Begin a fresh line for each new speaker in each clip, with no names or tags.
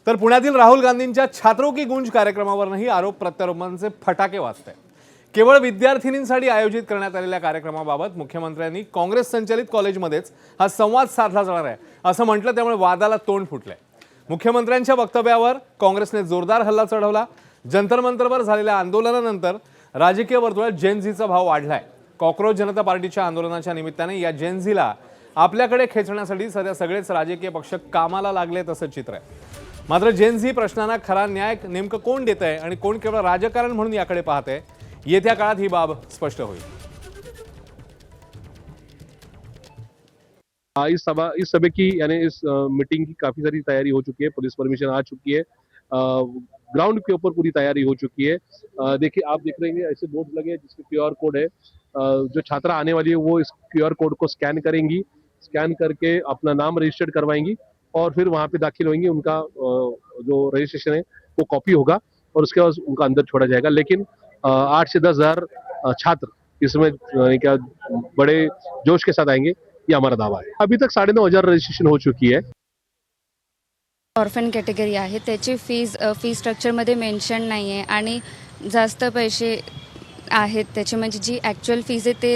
तर पुण्यातील राहुल गांधींच्या छात्रों की गूंज कार्यक्रमावरही आरोप प्रत्यारोपांचे फटाके वाजत आहेत। केवळ विद्यार्थिनींसाठी आयोजित करण्यात आलेल्या कार्यक्रमाबाबत मुख्यमंत्र्यांनी काँग्रेस संचालित कॉलेजमध्येच हा संवाद साधला जाणार आहे असं म्हटलं, त्यामुळे वादाला तोंड फुटलंय। मुख्यमंत्र्यांच्या वक्तव्यावर काँग्रेसने जोरदार हल्ला चढवला। जंतर मंतरवर झालेल्या आंदोलनानंतर राजकीय वर्तुळात जेन झीचा भाव वाढलाय। कॉकरोच जनता पार्टीच्या आंदोलनाच्या निमित्ताने या जेन झीला आपल्याकडे खेचण्यासाठी सध्या सगळेच राजकीय पक्ष कामाला लागलेत असं चित्र आहे। मात्र जेन झी प्रश्नांना खरा न्याय नेमकं कोण देत आहे आणि कोण केवळ राजकारण म्हणून याकडे पाहते, येत्या काळात ही बाब स्पष्ट होईल।
इस सभा की यानी इस मीटिंग की काफी सारी तैयारी हो चुकी है। पुलिस परमिशन आ चुकी है। ग्राउंड के ऊपर पूरी तैयारी हो चुकी है। देखिए, आप देख रहे हैं ऐसे बोर्ड लगे हैं जिसमें क्यूआर कोड है। जो छात्रा आने वाली है वो इस क्यूआर कोड को स्कैन करेंगी, स्कैन करके अपना नाम रजिस्टर्ड करवाएंगी और फिर वहां पे दाखिल होंगी। उनका जो रजिस्ट्रेशन है वो कॉपी होगा और उसके बाद उनका अंदर छोड़ा जाएगा। लेकिन 8 से 10 हजार छात्र इसमें क्या बड़े जोश के साथ आएंगे, ये हमारा दावा है। अभी तक 9,500 रजिस्ट्रेशन हो चुकी है।
ऑर्फन कॅटेगरी आहे, त्याची फी स्ट्रक्चरमध्ये मेन्शन नाही आहे आणि जास्त पैसे आहेत त्याची, म्हणजे जी ॲक्च्युअल फीज आहे ते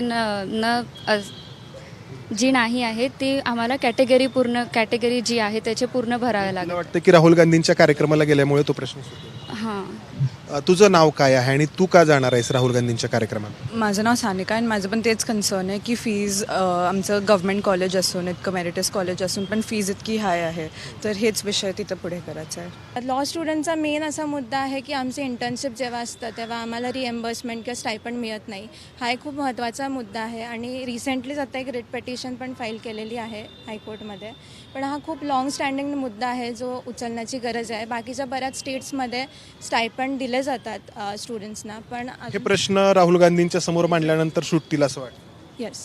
जी नाही आहे ती आम्हाला कॅटेगरी जी आहे त्याचे पूर्ण भरावे लागेल।
मला वाटतं की राहुल गांधींच्या कार्यक्रमाला गेल्यामुळे तो प्रश्न सुटला।
हां,
तुझं नाव काय आहे आणि तू का जाणार आहेस राहुल गांधींच्या कार्यक्रमात?
माझं नाव सानिका आणि माझं पण तेच कन्सर्न आहे की फीज आमचं गव्हर्नमेंट कॉलेज असून इतकं मेरिटस कॉलेज असून पण फीज इतकी हाय आहे, तर हेच विषय तिथं पुढे करायचा आहे।
लॉ स्टुडंटचा मेन असा मुद्दा आहे की आमचे इंटर्नशिप जेव्हा असतं तेव्हा आम्हाला रिएम्बर्समेंट किंवा स्टायपंड मिळत नाही। हा एक खूप महत्त्वाचा मुद्दा आहे आणि रिसेंटलीच आता एक रिट पिटिशन पण फाईल केलेली आहे हायकोर्टमध्ये। पण हा खूप लॉंग स्टँडिंग मुद्दा आहे जो उचलण्याची गरज आहे। बाकीच्या बऱ्याच स्टेट्समध्ये स्टायपंड दिले जातात स्टुडंट्सना, पण
हे प्रश्न राहुल गांधींच्या समोर मांडल्यानंतर सुटतील असं वाटतं?
येस।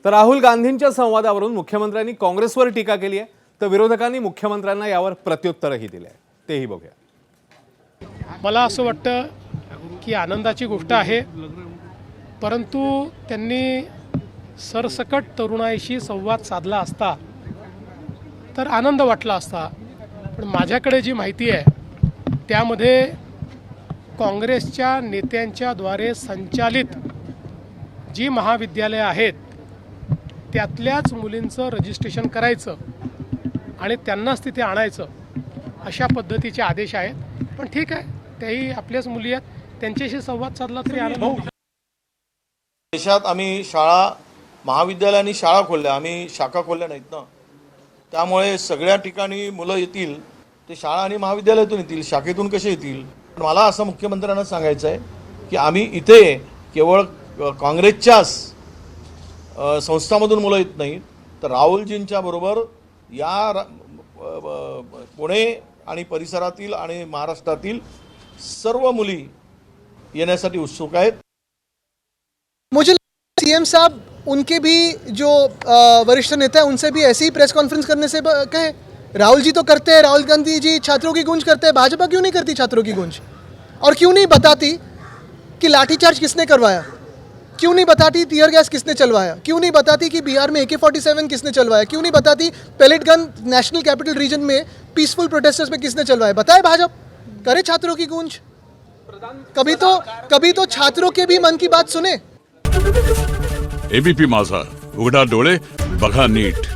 तर राहुल गांधींच्या संवादावरून मुख्यमंत्र्यांनी काँग्रेसवर टीका केली आहे, तर विरोधकांनी मुख्यमंत्र्यांना यावर प्रत्युत्तरही दिले आहे। तेही बघूया।
मला असं वाटतं की आनंदाची गोष्ट आहे, परंतु त्यांनी सरसकट तरुणाईशी संवाद साधला असता तर आनंद वाटला असता। पण माझ्याकडे जी माहिती आहे त्यामध्ये काँग्रेसच्या नेत्यांच्याद्वारे संचालित जी महाविद्यालयं आहेत त्यातल्याच मुलींचं रजिस्ट्रेशन करायचं आणि त्यांनाच तिथे आणायचं अशा पद्धतीचे आदेश आहेत। पण ठीक आहे, त्याही आपल्याच मुली आहेत, त्यांच्याशी संवाद साधला तरी आनंद होऊ।
देशात आम्ही शाळा, महाविद्यालय आणि शाळा खोलल्या, आम्ही शाखा खोलल्या नाहीत ना। त्यामुळे सगळ्या ठिकाणी मुलं येतील ते शाळा आणि महाविद्यालयातून येतील, शाखेतून कसे येतील? मला असं मुख्यमंत्र्यांना सांगायचं आहे की आम्ही इथे केवळ काँग्रेसच्याच संस्थांमधून मुलं येत नाहीत, तर राहुलजींच्या बरोबर या पुणे आणि परिसरातील आणि महाराष्ट्रातील सर्व मुली येण्यासाठी उत्सुक आहेत।
मुझे सीएम साहब उनके भी जो वरिष्ठ नेता हैं उनसे भी ऐसी ही प्रेस कॉन्फ्रेंस करने से कहे। राहुल जी तो करते हैं, राहुल गांधी जी छात्रों की गूंज करते हैं, भाजपा क्यों नहीं करती छात्रों की गूंज? और क्यों नहीं बताती कि लाठीचार्ज किसने करवाया? क्यों नहीं बताती टीयर गैस किसने चलवाया? क्यों नहीं बताती कि बिहार में AK-47 किसने चलवाया? क्यों नहीं बताती pellet gun national capital region में पीसफुल प्रोटेस्टर्स में किसने चलवाया? बताए भाजपा, करे छात्रों की गूंज। कभी तो छात्रों के भी मन की बात सुने।
एबीपी माझा, उघडा डोळे बघा नीट।